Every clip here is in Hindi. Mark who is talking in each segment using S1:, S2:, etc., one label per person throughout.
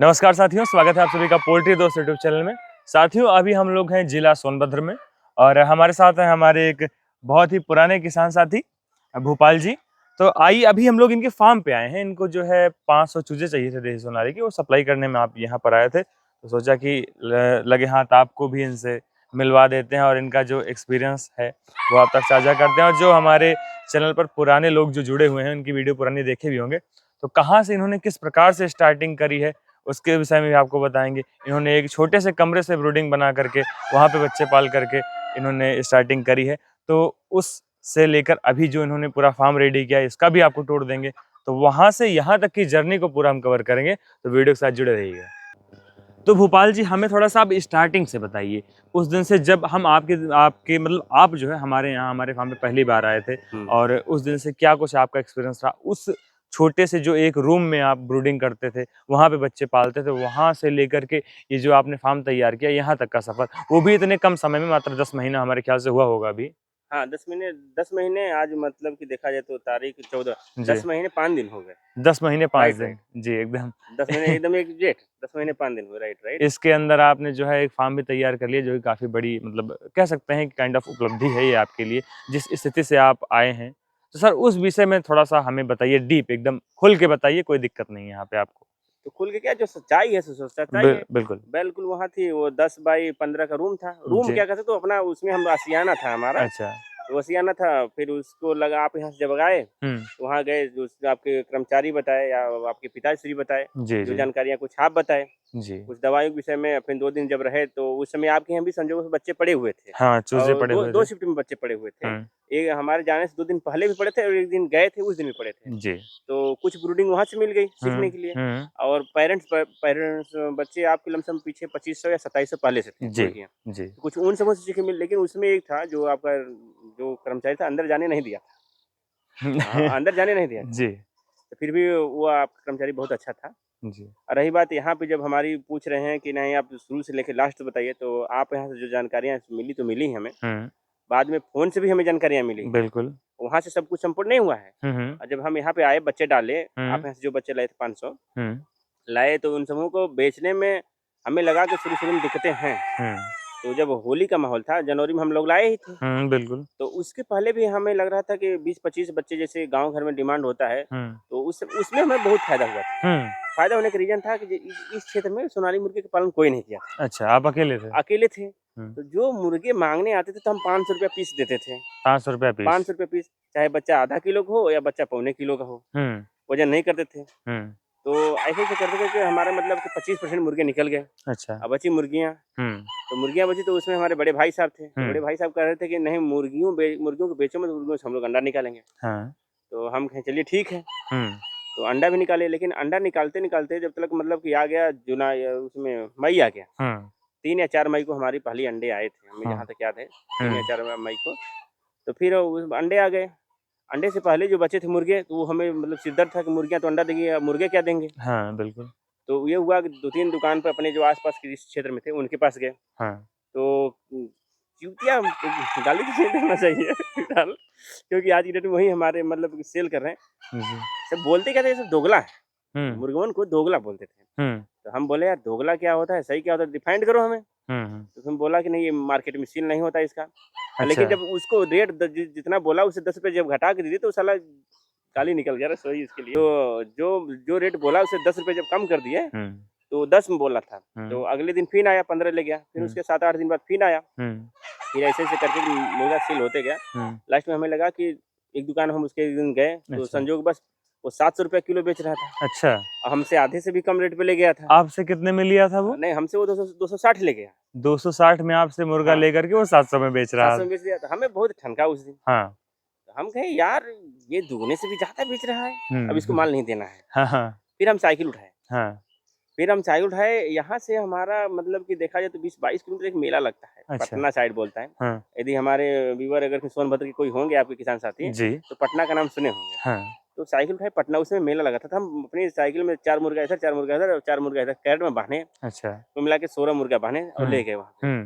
S1: नमस्कार साथियों, स्वागत है आप सभी का पोल्ट्री दोस्त यूट्यूब चैनल में। साथियों, अभी हम लोग हैं जिला सोनभद्र में और हमारे साथ हैं हमारे एक बहुत ही पुराने किसान साथी भूपाल जी। तो आइए, अभी हम लोग इनके फार्म पे आए हैं। इनको जो है 500 चूजे चाहिए थे देसी सोनाली की, वो सप्लाई करने में आप यहाँ पर आए थे। तो सोचा कि लगे हाथ आपको भी इनसे मिलवा देते हैं और इनका जो एक्सपीरियंस है वो आप तक साझा करते हैं। और जो हमारे चैनल पर पुराने लोग जो जुड़े हुए हैं, उनकी वीडियो पुरानी देखे भी होंगे, तो कहाँ से इन्होंने किस प्रकार से स्टार्टिंग करी है उसके विषय में भी आपको बताएंगे। इन्होंने एक छोटे से कमरे से ब्रूडिंग बना करके वहाँ पे बच्चे पाल करके इन्होंने स्टार्टिंग करी है। तो उस से लेकर अभी जो इन्होंने पूरा फार्म रेडी किया है, इसका भी आपको टूर देंगे। तो वहाँ से यहाँ तक की जर्नी को पूरा हम कवर करेंगे, तो वीडियो के साथ जुड़े रहिएगा। तो भोपाल जी, हमें थोड़ा सा आप स्टार्टिंग से बताइए, उस दिन से जब हम आपके मतलब आप जो है हमारे यहाँ हमारे फार्म में पहली बार आए थे, और उस दिन से क्या कुछ आपका एक्सपीरियंस रहा। उस छोटे से जो एक रूम में आप ब्रूडिंग करते थे, वहाँ पे बच्चे पालते थे, वहाँ से लेकर के ये जो आपने फार्म तैयार किया यहाँ तक का सफर, वो भी इतने कम समय में, मात्र 10 महीना हमारे ख्याल से हुआ होगा अभी।
S2: हाँ, 10 महीने आज मतलब कि देखा जाए तो तारीख 14,
S1: जी,
S2: 10 महीने 5 दिन हो गए।
S1: 10 महीने 5
S2: राइट,
S1: दिन।
S2: राइट।
S1: जी, एकदम
S2: 10 महीने एकदम एग्जैक्ट 10 महीने 5 दिन हुए। Right, right.
S1: इसके अंदर आपने जो है एक फार्म भी तैयार कर लिया, जो कि काफ़ी बड़ी मतलब कह सकते हैं कि काइंड ऑफ उपलब्धि है ये आपके लिए, जिस स्थिति से आप आए हैं। तो सर, उस विषय में थोड़ा-सा हमें बताइए, डीप एकदम खुल के बताइए, कोई दिक्कत नहीं है यहाँ पे आपको।
S2: तो खुल के क्या जो सच्चाई है सो सच्चाई है।
S1: बिल्कुल।
S2: बिल्कुल वहाँ थी वो 10 बाई 15 का रूम था। रूम
S1: जी।
S2: क्या कहते तो अपना उसमें हम आशियाना था हमारा।
S1: अच्छा।
S2: तो आशियाना था, फिर उसको लगा आप यहाँ से जब आए,
S1: हुँ।
S2: वहाँ गए, जो आपके कर्मचारी बताए या आपके पिताश्री बताए,
S1: जी,
S2: जो
S1: जी।
S2: जानकारियाँ कुछ आप बताए।
S1: जी।
S2: कुछ दवाइयों के विषय में फिर 2 दिन जब रहे तो उस समय आपके यहाँ भी संजोगों से बच्चे पड़े हुए थे।
S1: हाँ, चूज़े
S2: और
S1: पड़े हुए
S2: 2
S1: थे।
S2: शिफ्ट में बच्चे पड़े हुए थे।
S1: हुँ।
S2: एक हमारे जाने से 2 दिन पहले भी पड़े थे और 1 दिन गए थे, उस दिन भी पड़े थे।
S1: जी।
S2: तो कुछ ब्रूडिंग वहाँ से मिल गई
S1: हुँ,
S2: सीखने के लिए।
S1: हुँ।
S2: और पेरेंट्स बच्चे आपके लमसम पीछे 2500 या 2700 पहले से थे
S1: जी,
S2: मुर्गियाँ।
S1: जी।
S2: तो कुछ उन समूह से सीखे मिल, लेकिन उसमें एक था जो आपका जो कर्मचारी था, अंदर जाने नहीं दिया था। हाँ, अंदर जाने नहीं दिया था।
S1: जी,
S2: तो फिर भी वो आपका कर्मचारी बहुत अच्छा था।
S1: जी।
S2: और रही बात यहाँ पे जब हमारी पूछ रहे हैं कि नहीं आप शुरू से लेके लास्ट बताइए, तो आप यहाँ से जो जानकारियाँ मिली तो मिली हमें।
S1: हुँ,
S2: बाद में फ़ोन से भी हमें जानकारियाँ मिली हैं।
S1: बिल्कुल।
S2: वहाँ से सब कुछ संपूर्ण नहीं हुआ है।
S1: हुँ, हुँ।
S2: और जब हम यहाँ पे आए, बच्चे डाले, आप
S1: हुँ,
S2: यहाँ से जो बच्चे लाए थे 500
S1: हुँ,
S2: लाए, तो उन समूह को बेचने में हमें लगा कि शुरू-शुरू में दिक्कतें हैं।
S1: हुँ।
S2: तो जब होली का माहौल था, जनवरी में हम लोग लाए ही थे।
S1: हुँ, बिल्कुल।
S2: तो उसके पहले भी हमें लग रहा था कि 20-25 बच्चे जैसे गाँव घर में डिमांड होता है,
S1: हुँ,
S2: तो उसमें हमें बहुत फ़ायदा हुआ था।
S1: हुँ।
S2: फ़ायदा होने का रीज़न था कि इस क्षेत्र में सोनाली मुर्गे का पालन कोई नहीं किया था।
S1: अच्छा, आप अकेले थे?
S2: अकेले थे।
S1: हुँ,
S2: तो जो मुर्गे माँगने आते थे तो हम ₹500 पीस देते थे।
S1: ₹500 पीस।
S2: ₹500 पीस, चाहे बच्चा आधा किलो का हो या बच्चा पौने किलो का हो,
S1: हुँ,
S2: वज़न नहीं करते थे।
S1: हुँ।
S2: तो ऐसे-ऐसे करते-करते हमारा मतलब कि 25% मुर्गे निकल गए।
S1: अच्छा।
S2: अब बची मुर्गियाँ,
S1: हुँ,
S2: तो मुर्गियाँ बची तो उसमें हमारे बड़े भाई साहब थे। तो
S1: हुँ।
S2: बड़े भाई साहब कह रहे थे कि नहीं मुर्गियों को बेचो मत, मुर्गियों से हम लोग अंडा निकालेंगे।
S1: हाँ।
S2: तो हम कहे चलिए ठीक है।
S1: हुँ,
S2: तो अंडा भी निकाले, लेकिन अंडा निकालते-निकालते जब तक मतलब कि आ गया जुलाई, उसमें मई आ गया।
S1: हुँ,
S2: 3 या 4 मई को हमारी पहली अंडे आए थे, हमें
S1: हुँ,
S2: जहाँ तक याद है, 3 या
S1: हुँ।
S2: 4 मई को। तो फिर अंडे आ गए। अंडे से पहले जो बचे थे मुर्गे, तो वो हमें मतलब सिर दर्द था कि मुर्गियाँ तो अंडा देंगी, अब मुर्गे क्या देंगे?
S1: हाँ, बिल्कुल।
S2: तो ये हुआ कि 2-3 दुकान पे अपने जो आस-पास के इस क्षेत्र में थे, उनके पास गए।
S1: हाँ।
S2: तो चूतिया गाली तो नहीं देना चाहिए फिलहाल, क्योंकि आज की डेट में वही हमारे मतलब कि सेल कर रहे हैं।
S1: जी।
S2: सब बोलते क्या थे, ये सब दोगला है।
S1: हुँ,
S2: मुर्गों को दोगला बोलते थे।
S1: हुँ,
S2: तो हम बोले यार दोगला क्या होता है? सही क्या होता है? डिफाइंड करो हमें।
S1: हुँ, हुँ।
S2: तो उसने बोला कि नहीं, ये मार्केट में सेल नहीं होता इसका। लेकिन
S1: अच्छा।
S2: जब उसको रेट जितना बोला उससे 10 रुपए जब घटा के दी तो साला गाली निकल गया, सॉरी इसके लिए। तो जो जो रेट बोला उससे 10 रुपए जब कम कर दिए,
S1: हुँ,
S2: तो 10 में बोला था। तो
S1: हुँ,
S2: अगले दिन फिर आया, 15 ले गया। फिर
S1: हुँ,
S2: उसके 7-8 दिन बाद फिर आया।
S1: हुँ,
S2: फिर ऐसे-ऐसे करके मुर्गा सेल होते गया।
S1: हुँ।
S2: लास्ट में हमें लगा कि एक दुकान हम उसके एक दिन गए, तो
S1: अच्छा,
S2: संजोगवश वो ₹700 किलो बेच रहा था।
S1: अच्छा।
S2: और हमसे आधे से भी कम रेट पे ले गया था।
S1: आपसे कितने में लिया था वो?
S2: नहीं, हमसे वो 260 ले गया।
S1: 260 में आपसे मुर्गा
S2: हाँ,
S1: लेकर के वो 700 में बेच रहा
S2: 700
S1: था।
S2: में बेच दिया था। हमें बहुत ठनका उस दिन।
S1: हाँ।
S2: तो हम कहे यार ये दुगने से भी ज़्यादा बेच रहा है, अब
S1: हुँ,
S2: इसको
S1: हुँ।
S2: माल नहीं देना है।
S1: हाँ, हाँ।
S2: फिर हम साइकिल उठाए।
S1: हाँ।
S2: फिर हम साइकिल उठाए, यहाँ से हमारा मतलब कि देखा जाए तो 20-22 किलोमीटर एक मेला लगता है,
S1: अच्छा।
S2: पटना साइड बोलता है।
S1: हाँ।
S2: यदि हमारे व्यूअर अगर सोनभद्र के कोई होंगे आपके किसान साथी,
S1: जी।
S2: तो पटना का नाम सुने होंगे।
S1: हाँ।
S2: तो साइकिल उठाए पटना, उसमें मेला लगा था। तो हम अपनी साइकिल में 4 मुर्गा इधर, 4 मुर्गा इधर और 4 मुर्गा इधर कैरेट में बाँधे,
S1: अच्छा।
S2: कुल मिला के 16 मुर्गा बाँधे और
S1: हुँ,
S2: ले गए वहाँ पे।
S1: हुँ,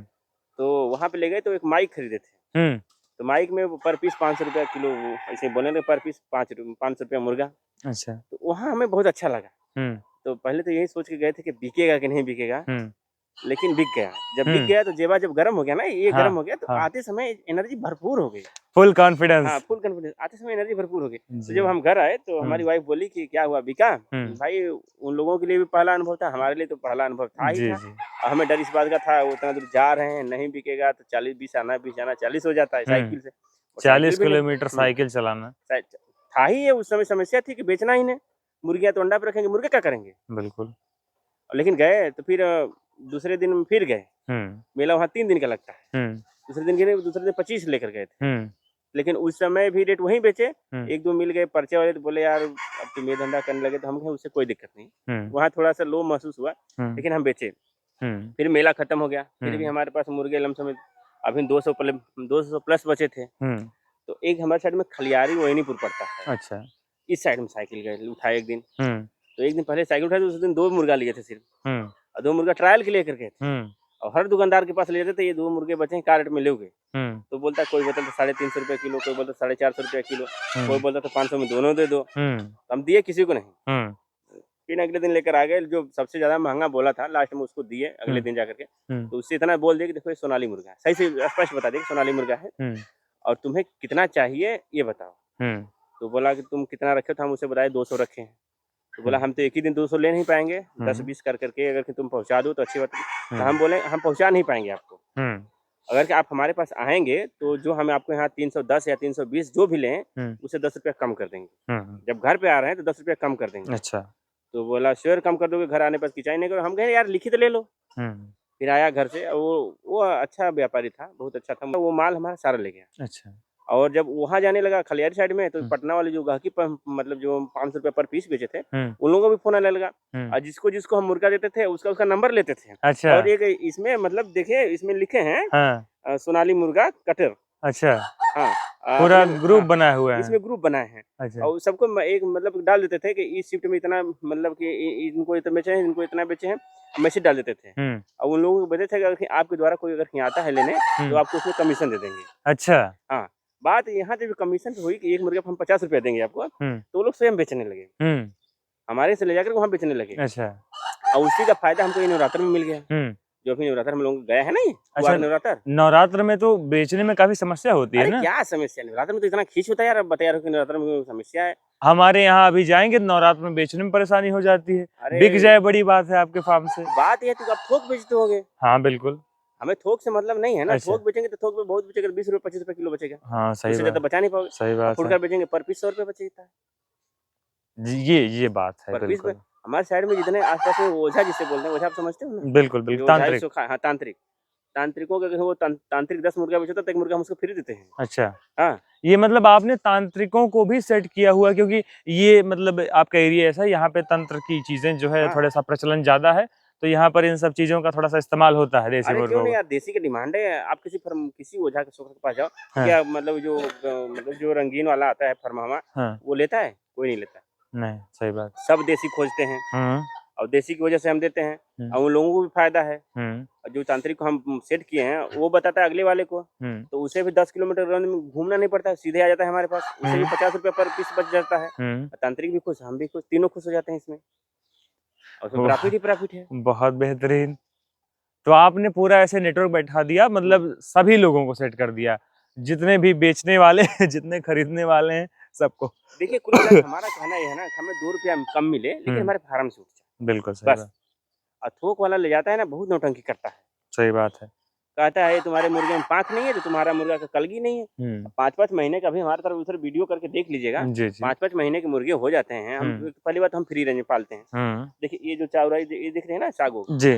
S2: तो वहाँ पे ले गए तो एक माइक खरीदे थे।
S1: हुँ।
S2: तो माइक में वो पर पीस ₹500 किलो, वो ऐसे बोले ना, पर पीस ₹500 मुर्गा।
S1: अच्छा।
S2: तो वहाँ हमें बहुत अच्छा लगा।
S1: हुँ,
S2: तो पहले तो यही सोच के गए थे कि बिकेगा कि नहीं बिकेगा, लेकिन बिक गया। जब बिक गया तो जेबा जब गर्म हो गया ना, ये
S1: हाँ,
S2: गर्म हो गया तो
S1: हाँ।
S2: आते समय एनर्जी भरपूर हो गई।
S1: फुल
S2: हाँ,
S1: कॉन्फिडेंस।
S2: फुल कॉन्फिडेंस, आते समय एनर्जी भरपूर हो गई। तो
S1: जी।
S2: जब हम घर आए तो हमारी वाइफ बोली कि क्या हुआ, बिका? भाई उन लोगों के लिए भी पहला अनुभव था, हमारे लिए तो पहला अनुभव था ही
S1: जी,
S2: था।
S1: जी।
S2: हमें डर इस बात का था, उतना दूर जा रहे हैं, नहीं बिकेगा तो 40-20 आना, 20 जाना, 40 हो जाता है साइकिल से। और
S1: 40
S2: साइकिल भी नहीं।
S1: किलोमीटर साइकिल चलाना।
S2: था ही ये, उस समय समस्या थी कि बेचना ही नहीं। मुर्गियाँ तो अंडा पे रखेंगे, मुर्गे क्या करेंगे?
S1: बिल्कुल।
S2: लेकिन गए तो फिर दूसरे दिन फिर गए। मेला वहाँ 3 दिन का लगता है। दूसरे दिन गए, दूसरे दिन 25 लेकर गए थे। लेकिन उस समय भी रेट वहीं बेचे। 1-2 मिल गए पर्चे वाले, तो बोले यार अब तुम ये धंधा करने लगे, तो हम कहे उससे कोई दिक्कत नहीं। वहाँ थोड़ा सा लो महसूस हुआ, लेकिन हम बेचे। फिर मेला खत्म हो गया, फिर भी हमारे पास मुर्गे लमसम अभी 200 प्लस बचे थे। तो एक हमारे साइड में खलियारी मोहिनीपुर पड़ता है।
S1: अच्छा।
S2: इस साइड में साइकिल गए, उठाए एक दिन। तो एक दिन पहले साइकिल उठाए तो उस दिन 2 मुर्गा लिए थे सिर्फ, और 2 मुर्गा ट्रायल के लिए करके थे। और हर दुकानदार के पास ले जाते थे, ये 2 मुर्गे बचे हैं, क्या रेट में लोगे? तो बोलता कोई बोलता था 350 रुपये किलो, कोई बोलता 450 रुपये किलो, कोई बोलता था 500 में दोनों दे दो। हम दिए किसी को नहीं। फिर अगले दिन लेकर आ गए, जो सबसे ज्यादा महंगा बोला था लास्ट में उसको दिए अगले दिन जाकर के। तो उससे इतना बोल दिया कि देखो ये सोनाली मुर्गा है, सही से स्पष्ट बता दिया कि सोनाली मुर्गा है, और तुम्हें कितना चाहिए ये बताओ। तो बोला कि तुम कितना रखे हो, तो हम उसे बताए 200 रखे हैं। तो बोला हम तो एक ही दिन 200 ले नहीं पाएंगे, 10-20 कर करके अगर कि तुम पहुंचा दो तो अच्छी बात है। तो हम बोले हम पहुंचा नहीं पाएंगे आपको, अगर कि आप हमारे पास आएंगे तो जो हम आपको यहाँ 310 या 320 जो भी लें, उसे 10 रुपया कम कर देंगे। जब घर पे आ रहे हैं तो 10 रुपया कम कर देंगे।
S1: अच्छा।
S2: तो बोला श्योर कम कर दोगे, घर आने पर खिंचाई नहीं करो। हम कहे यार लिखित ले लो। फिर आया घर से, वो अच्छा व्यापारी था, बहुत अच्छा था, वो माल हमारा सारा ले गया।
S1: अच्छा।
S2: और जब वहाँ जाने लगा खलियारी साइड में, तो पटना वाले जो गाहकी मतलब जो 500 रुपये पर पीस बेचे थे, उन लोगों को भी फोन आने लगा। और जिसको जिसको हम मुर्गा देते थे उसका नंबर लेते थे।
S1: अच्छा।
S2: और एक इसमें मतलब देखिए इसमें लिखे हैं सोनाली मुर्गा कटर।
S1: अच्छा।
S2: हाँ,
S1: पूरा ग्रुप बनाए हुए हैं।
S2: इसमें ग्रुप बनाए हैं।
S1: अच्छा।
S2: और सबको एक मतलब डाल देते थे कि इस शिफ्ट में इतना, मतलब कि इनको इतना बेचे हैं, इनको इतना बेचे हैं, मैसेज डाल देते थे। और उन लोगों को बताते थे कि अगर आपके द्वारा कोई अगर आता है लेने तो आपको उसमें कमीशन दे देंगे।
S1: अच्छा।
S2: हाँ, बात यहाँ जब कमीशन हुई कि एक मुर्गे पर हम 50 रुपया देंगे आपको, तो वो लोग स्वयं बेचने लगे, हमारे से ले जाकर वहाँ बेचने लगे।
S1: अच्छा।
S2: और उसी का फायदा हमको ये नवरात्र में मिल गया। जो अभी नवरात्र हम लोग गए हैं ना,
S1: अच्छा,
S2: नवरात्र,
S1: नवरात्र में तो बेचने में काफी समस्या होती है
S2: अरे
S1: ना?
S2: क्या समस्या, नवरात्र में तो इतना खींच होता है यार, अब बता यार कि नवरात्र में समस्या है।
S1: हमारे यहाँ अभी जाएंगे तो नवरात्र में बेचने में परेशानी हो जाती है। बिक जाए बड़ी बात है आपके फार्म से।
S2: बात ये तो आप थोक बेचते होगे।
S1: हाँ बिल्कुल।
S2: हमें थोक से मतलब नहीं है ना।
S1: अच्छा।
S2: थोक बेचेंगे तो थोक में बहुत बचेगा, 20 रुपये 25 रुपये किलो बचेगा।
S1: हाँ सही
S2: उससे
S1: बात,
S2: ज्यादा बचा नहीं पाओगे।
S1: सही बात है।
S2: फुटकर बेचेंगे पर पीस 100 रुपये बचेगा
S1: जी, ये बात है
S2: पर पीस।
S1: बिल्कुल।
S2: हमारे साइड में जितने आसपास में ओझा जिसे बोलते हैं, ओझा आप समझते हो ना?
S1: बिल्कुल बिल्कुल, तांत्रिक।
S2: हाँ, तांत्रिकों का, अगर वो तांत्रिक 10 मुर्गा बेचता तो एक मुर्गा हम उसको फ्री देते हैं।
S1: अच्छा।
S2: हाँ,
S1: ये मतलब आपने तांत्रिकों को भी सेट किया हुआ, क्योंकि ये मतलब आपका एरिया ऐसा है, यहाँ पे तंत्र की चीजें जो है थोड़ा सा प्रचलन ज्यादा है, तो यहाँ पर इन सब चीजों का थोड़ा सा इस्तेमाल होता है देसी
S2: अरे क्यों
S1: मुर्गों
S2: नहीं
S1: का।
S2: यार, देसी की डिमांड है। आप किसी ओझा के शौक के पास जाओ, क्या मतलब जो रंगीन वाला आता है फरमावा, वो लेता है? कोई नहीं लेता।
S1: नहीं, सही बात।
S2: सब देसी खोजते हैं, और देसी की वजह से हम देते हैं, और उन लोगों को भी फायदा है। और जो तांत्रिक को हम सेट किए हैं वो बताता है अगले वाले को, तो उसे भी 10 किलोमीटर रेंज में घूमना नहीं पड़ता है, सीधे आ जाता है हमारे पास। उसे भी 50 रुपये पर पीस बच जाता है। तांत्रिक भी खुश, हम भी खुश, तीनों खुश हो जाते हैं इसमें, और उसमें प्रॉफिट ही प्रॉफिट है।
S1: बहुत बेहतरीन। तो आपने पूरा ऐसे नेटवर्क बैठा दिया, मतलब सभी लोगों को सेट कर दिया, जितने भी बेचने वाले जितने खरीदने वाले हैं सबको।
S2: देखिए कुल मिलाकर हमारा कहना यह है ना, हमें 2 रुपया कम मिले लेकिन हमारे फार्म से उठ जाए,
S1: बिल्कुल सही
S2: बस।
S1: बात।
S2: और थोक वाला ले जाता है ना, बहुत नौटंकी करता है।
S1: सही बात है।
S2: कहता है तुम्हारे मुर्गे में पाँख नहीं है तो तुम्हारा मुर्गा का कलगी नहीं है। 5-5 महीने का भी हमारे तरफ उधर वीडियो करके देख लीजिएगा।
S1: जी जी।
S2: 5-5 महीने के मुर्गे हो जाते हैं। हम पहली बात हम फ्री रेंज में पालते हैं। देखिए ये जो चावरा ये दिख रहे हैं ना सागो
S1: जी,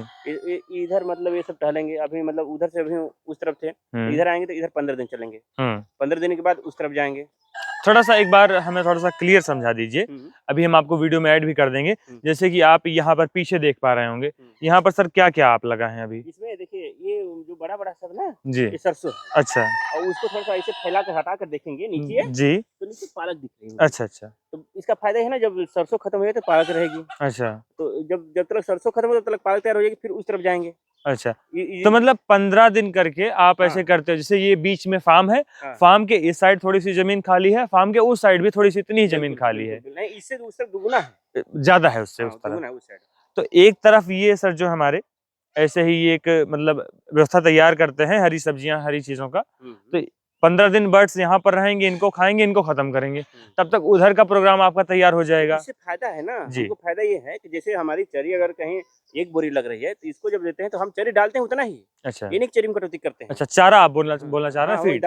S2: इधर मतलब ये सब टहलेंगे अभी, मतलब उधर से अभी उस तरफ थे, इधर आएंगे तो इधर 15 दिन चलेंगे, 15 दिन के बाद उस तरफ जाएंगे।
S1: थोड़ा सा एक बार हमें थोड़ा सा क्लियर समझा दीजिए। अभी हम आपको वीडियो में ऐड भी कर देंगे। जैसे कि आप यहाँ पर पीछे देख पा रहे होंगे, यहाँ पर सर क्या क्या आप लगा है अभी?
S2: इसमें देखिए ये जो बड़ा बड़ा सब ना
S1: जी,
S2: ये सरसों।
S1: अच्छा।
S2: और उसको थोड़ा सा ऐसे फैला कर हटा कर देखेंगे नीचे
S1: जी,
S2: तो नीचे पालक दिख रही है।
S1: अच्छा अच्छा।
S2: तो इसका फायदा है ना, जब सरसों खत्म हो जाए तो पालक रहेगी।
S1: अच्छा।
S2: तो जब तक सरसों खत्म हो तब तक पालक तैयार हो जाएगी, फिर उस तरफ जाएंगे।
S1: अच्छा, तो मतलब 15 दिन करके आप ऐसे
S2: हाँ।
S1: करते हो, जैसे ये बीच में फार्म है,
S2: हाँ।
S1: फार्म के इस साइड थोड़ी सी जमीन खाली है, फार्म के उस साइड भी थोड़ी सी इतनी ही जमीन
S2: बिल्कुल,
S1: खाली है,
S2: बिल्कुल, नहीं इससे उस तरफ दुगुना है।
S1: ज्यादा है उससे
S2: हाँ,
S1: उस तरफ।
S2: दुगुना है उस साइड।
S1: तो एक तरफ ये सर जो हमारे ऐसे ही एक मतलब व्यवस्था तैयार करते हैं हरी सब्जियां, हरी चीजों का, तो 15 दिन बर्ड्स यहाँ पर रहेंगे, इनको खाएंगे, इनको खत्म करेंगे, तब तक उधर का प्रोग्राम आपका तैयार हो जाएगा।
S2: इससे फायदा है ना,
S1: जी।
S2: हमको फायदा ये है कि जैसे हमारी चरी अगर कहीं 1 बोरी लग रही है, तो इसको जब देते हैं तो हम चरी डालते हैं उतना ही,
S1: अच्छा,
S2: ये नहीं कि चरी में कटौती करते हैं।
S1: अच्छा, चारा आप बोलना
S2: हाँ,
S1: बोलना चाह रहे
S2: हाँ,
S1: हैं,
S2: वही
S1: फीड।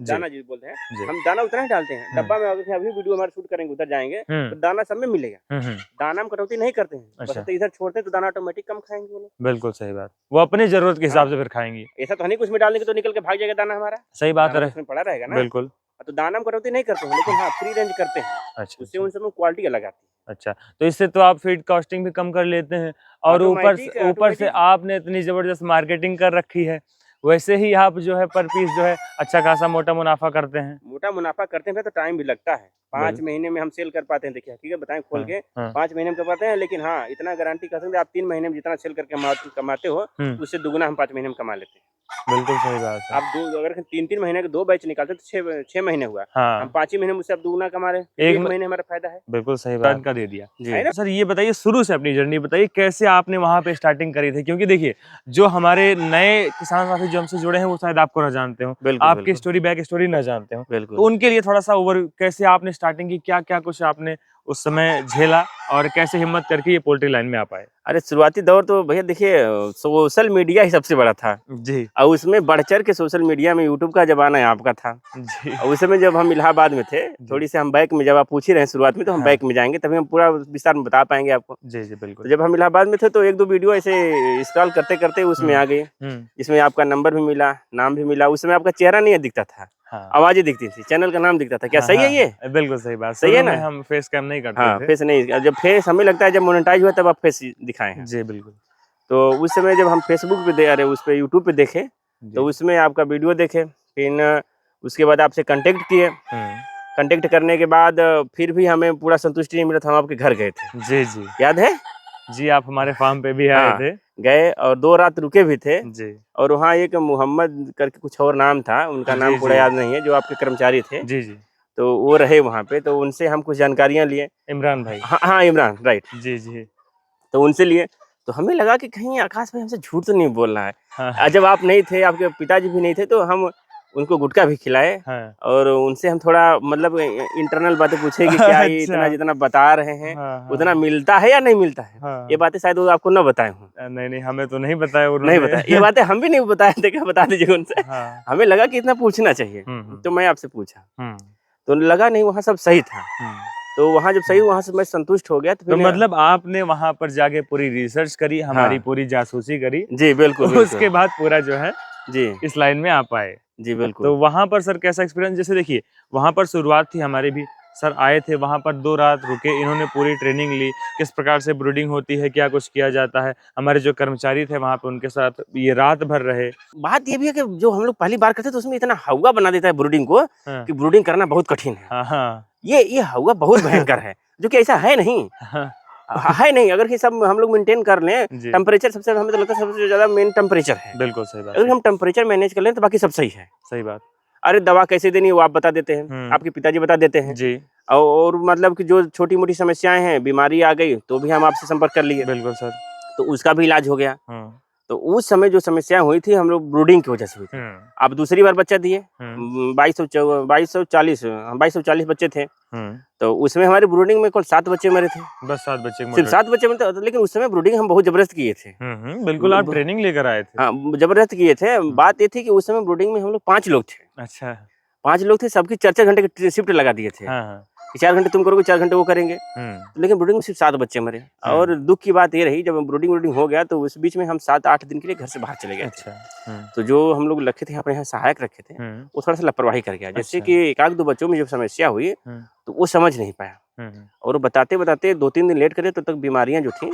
S2: दाना जो बोलते हैं,
S1: जी।
S2: हम दाना उतना ही डालते हैं। डब्बा में अगर अभी वीडियो हमारे शूट करेंगे, उधर जाएंगे तो दाना सब में मिलेगा। दाना में कटौती नहीं करते हैं, बस
S1: अच्छा।
S2: तो इधर छोड़ते हैं तो दाना ऑटोमेटिक कम खाएंगे वो लोग।
S1: बिल्कुल सही बात, वो अपनी जरूरत के हिसाब
S2: हाँ।
S1: से फिर खाएंगी।
S2: ऐसा तो नहीं कि उसमें डालने के तो निकल के भाग जाएगा दाना हमारा,
S1: सही बात
S2: दाना
S1: है,
S2: उसमें पड़ा रहेगा ना।
S1: बिल्कुल।
S2: तो दाना में कटौती नहीं करते हैं, लेकिन हाँ फ्री रेंज करते हैं।
S1: अच्छा,
S2: उससे उन सब में क्वालिटी अलग आती है।
S1: अच्छा, तो इससे तो आप फीड कॉस्टिंग भी कम कर लेते हैं, और ऊपर से
S2: ऑटोमेटिक
S1: आपने इतनी जबरदस्त मार्केटिंग कर रखी है, वैसे ही आप जो है पर पीस जो है अच्छा खासा मोटा मुनाफा करते हैं।
S2: मोटा मुनाफा करते हैं तो टाइम भी लगता है। 5
S1: बिल्कुल।
S2: महीने में हम सेल कर पाते हैं। देखिए हकीकत बताएं खोल
S1: हाँ,
S2: के,
S1: हाँ।
S2: 5 महीने में कर पाते हैं, लेकिन हाँ इतना गारंटी कर सकते हैं आप 3 महीने में जितना सेल करके कमाते हो, उससे दुगुना हम 5 महीने में कमा लेते हैं।
S1: बिल्कुल सही बात है।
S2: आप दो अगर 3-3 महीने के 2 बैच निकालते तो 6 महीने हुआ।
S1: हाँ।
S2: हम 5 ही महीने में उससे आप दुगुना कमा रहे हैं, 1 महीने हमारा फायदा है।
S1: बिल्कुल सही बात का दे दिया
S2: है ना?
S1: सर। ये बताइए शुरू से अपनी जर्नी बताइए, कैसे आपने वहाँ पे स्टार्टिंग करी थी, क्योंकि देखिए जो हमारे नए किसान साथी जो हमसे जुड़े हैं वो शायद आपको ना जानते हो,
S2: बिल्कुल,
S1: आपकी
S2: बिल्कुल।
S1: स्टोरी बैक स्टोरी ना जानते हो, तो
S2: बिल्कुल।
S1: उनके लिए थोड़ा सा ओवर कैसे आपने स्टार्टिंग की, क्या क्या कुछ आपने उस समय झेला और कैसे हिम्मत करके ये पोल्ट्री लाइन में आ पाए।
S2: अरे शुरुआती दौर तो भैया देखिए सोशल मीडिया ही सबसे बड़ा था
S1: जी।
S2: और उसमें बढ़ चढ़ के सोशल मीडिया में यूट्यूब का जमाना है आपका था।
S1: जी।
S2: और उस समय जब हम इलाहाबाद में थे, थोड़ी सी हम बैक में, जब आप पूछ ही रहे हैं शुरुआत में, तो हम
S1: हाँ।
S2: बैक में जाएंगे तभी हम पूरा विस्तार में बता पाएंगे आपको।
S1: जी जी बिल्कुल।
S2: तो जब हम इलाहाबाद में थे तो 1-2 वीडियो ऐसे स्क्रॉल करते करते उसमें आ गए, जिसमें आपका नंबर भी मिला, नाम भी मिला। उस समय आपका चेहरा नहीं दिखता था,
S1: हाँ।
S2: आवाजें दिखती थी, चैनल का नाम दिखता था। क्या
S1: हाँ,
S2: सही है
S1: हाँ,
S2: ये?
S1: बिल्कुल सही बात।
S2: सही है
S1: शुरू
S2: ना?
S1: में हम फेस कैम नहीं करते
S2: हाँ,
S1: थे।
S2: फेस नहीं, जब फेस हमें लगता है जब मोनेटाइज हुआ तब आप फेस दिखाए हैं।
S1: जी बिल्कुल।
S2: तो उस समय जब हम फेसबुक पे अरे उस पे यूट्यूब पे देखे, तो उसमें आपका वीडियो देखे, फिर उसके बाद आपसे कांटेक्ट किए। कांटेक्ट करने के बाद फिर भी हमें पूरा संतुष्टि नहीं मिला था, हम आपके घर गए थे।
S1: जी जी
S2: याद है?
S1: जी, आप हमारे फार्म पे भी आए
S2: हाँ,
S1: थे।
S2: गए और 2 रात रुके भी थे।
S1: जी।
S2: और वहाँ एक मोहम्मद करके कुछ और नाम था, उनका नाम
S1: जी
S2: पूरा
S1: जी
S2: याद नहीं है, जो आपके कर्मचारी थे।
S1: जी जी।
S2: तो वो रहे वहाँ पे, तो उनसे हम कुछ जानकारियाँ लिए।
S1: इमरान भाई।
S2: हाँ, हाँ, इमरान, राइट।
S1: जी जी।
S2: तो उनसे लिए, तो हमें लगा कि कहीं आकाश भाई हमसे झूठ तो नहीं बोल रहा है।
S1: हाँ।
S2: जब आप नहीं थे, आपके पिताजी भी नहीं थे, तो हम उनको गुटखा भी खिलाए।
S1: हाँ।
S2: और उनसे हम थोड़ा मतलब इंटरनल बातें पूछे कि क्या ये
S1: अच्छा।
S2: इतना जितना बता रहे हैं
S1: हाँ, हाँ,
S2: उतना मिलता है या नहीं मिलता है।
S1: हाँ।
S2: ये बातें शायद वो आपको न बताए हों।
S1: नहीं नहीं, हमें तो नहीं बताया
S2: नहीं
S1: उन्होंने।
S2: बताया, ये बातें हम भी नहीं बताए थे, क्या बता दीजिए उनसे।
S1: हाँ।
S2: हमें लगा कि इतना पूछना चाहिए, तो मैं आपसे पूछा, तो लगा नहीं वहाँ सब सही था। तो वहाँ जब सही, वहाँ से मैं संतुष्ट हो गया।
S1: तो
S2: फिर
S1: मतलब आपने वहां पर जाके पूरी रिसर्च करी, हमारी
S2: हाँ।
S1: पूरी जासूसी करी,
S2: जी बिल्कुल, बिल्कुल।
S1: उसके बाद पूरा जो है
S2: जी
S1: इस लाइन में आ पाए।
S2: जी बिल्कुल।
S1: तो वहां पर सर कैसा एक्सपीरियंस, जैसे देखिए वहां पर शुरुआत थी हमारी भी, सर आए थे वहां पर 2 रात रुके, इन्होंने पूरी ट्रेनिंग ली, किस प्रकार से ब्रूडिंग होती है, क्या कुछ किया जाता है, हमारे जो कर्मचारी थे वहां पे उनके साथ ये रात भर रहे।
S2: बात ये भी है कि जो हम लोग पहली बार करते तो उसमें इतना हवा बना देता है ब्रूडिंग को,
S1: हाँ।
S2: कि ब्रूडिंग करना बहुत कठिन है।
S1: हाँ हाँ।
S2: ये हवा बहुत भयंकर है, जो कि ऐसा है नहीं।
S1: हाँ।
S2: है नहीं, अगर कि सब हम लोग मेंटेन कर लें,
S1: जी।
S2: टेम्परेचर सबसे, हमें तो लगता है सबसे ज्यादा मेन टेम्परेचर है।
S1: बिल्कुल सही बात
S2: अगर
S1: है।
S2: हम टेम्परेचर मैनेज कर लें तो बाकी सब सही है।
S1: सही बात।
S2: अरे दवा कैसे देनी है वो आप बता देते हैं, आपके पिताजी बता देते हैं।
S1: जी।
S2: और मतलब कि जो छोटी मोटी समस्याएं हैं, बीमारी आ गई तो भी हम आपसे संपर्क कर लिए,
S1: बिल्कुल सर।
S2: तो उसका भी इलाज हो गया।
S1: हाँ।
S2: तो उस समय जो समस्या हुई थी हम लोग ब्रूडिंग की वजह से हुई थी। आप दूसरी बार बच्चा दिए, 2240 बच्चे थे। तो उसमें हमारी ब्रूडिंग में कुल 7 बच्चे मरे थे।
S1: बस 7 बच्चे
S2: सिर्फ 7 बच्चे मरे थे, लेकिन उस समय ब्रूडिंग हम बहुत जबरदस्त किए थे।
S1: बिल्कुल, आप ट्रेनिंग लेकर आए थे।
S2: हाँ, जबरदस्त किए थे। बात ये थी कि उस समय ब्रूडिंग में हम लोग 5 लोग थे।
S1: अच्छा।
S2: 5 लोग थे, सबकी 4-4 घंटे की शिफ्ट लगा दिए थे।
S1: हाँ।
S2: कि 4 घंटे तुम करोगे, 4 घंटे वो करेंगे। लेकिन ब्रूडिंग में सिर्फ 7 बच्चे मरे। और दुख की बात ये रही, जब ब्रूडिंग हो गया तो उस बीच में हम 7-8 दिन के लिए घर से बाहर चले गए थे। तो जो हम लोग रखे थे अपने यहाँ सहायक रखे थे, वो थोड़ा सा लापरवाही कर गया। जैसे कि 1-2 बच्चों में जब समस्या हुई तो वो समझ नहीं पाया, और बताते बताते 2-3 दिन लेट करे, तो तक बीमारियां जो थी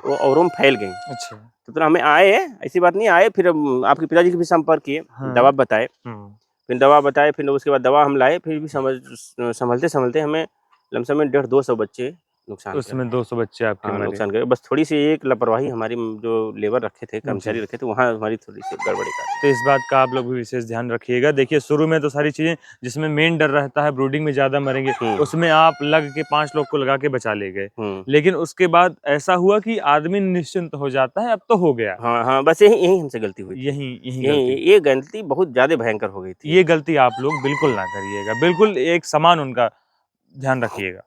S2: वो औरों में फैल गई।
S1: अच्छा।
S2: तो हमें आए, ऐसी बात नहीं आए, फिर आपके पिताजी के भी संपर्क किए, दवा बताए, फिर उसके बाद दवा हम लाए, फिर भी संभलते संभलते हमें लमसम में 150-200 बच्चे नुकसान
S1: उसमें 200 बच्चे आपके मरे।
S2: नुकसान करे। बस थोड़ी सी एक लापरवाही हमारी जो लेबर रखे थे, कर्मचारी रखे थे, वहाँ हमारी थोड़ी सी गड़बड़ी कर।
S1: तो इस बात का आप लोग भी विशेष ध्यान रखिएगा। देखिए शुरू में तो सारी चीजें जिसमें मेन डर रहता है ब्रूडिंग में ज्यादा मरेंगे, उसमें आप लग के 5 लोग को लगा के बचा ले गए, लेकिन उसके बाद ऐसा हुआ कि आदमी निश्चिंत हो जाता है, अब तो हो गया।
S2: हाँ, बस यही हमसे गलती हुई। ये गलती बहुत ज्यादा भयंकर हो गई थी।
S1: ये गलती आप लोग बिल्कुल ना करिएगा, बिल्कुल एक समान उनका ध्यान रखिएगा।